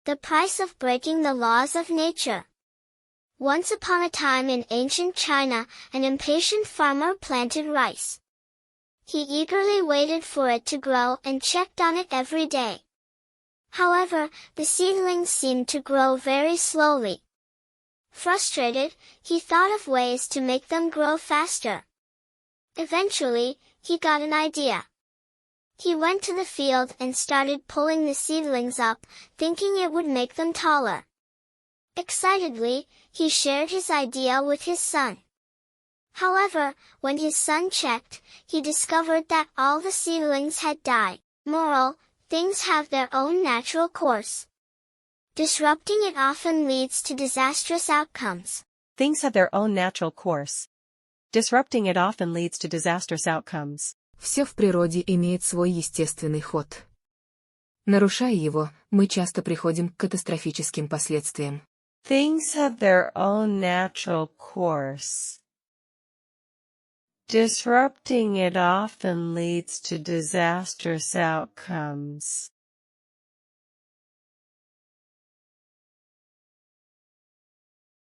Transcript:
the price of breaking the laws of nature. Once upon a time in ancient China, an impatient farmer planted rice. He eagerly waited for it to grow and checked on it every day. However, the seedlings seemed to grow very slowly. Frustrated, he thought of ways to make them grow faster. Eventually, he got an idea. He went to the field and started pulling the seedlings up, thinking it would make them taller. Excitedly, he shared his idea with his son. However, when his son checked, he discovered that all the seedlings had died. Moral: things have their own natural course. Disrupting it often leads to disastrous outcomes. Things have their own natural course. Disrupting it often leads to disastrous outcomes. Все в природе имеет свой естественный ход. Нарушая его, мы часто приходим к катастрофическим последствиям. Things have their own natural course. Disrupting it often leads to disastrous outcomes.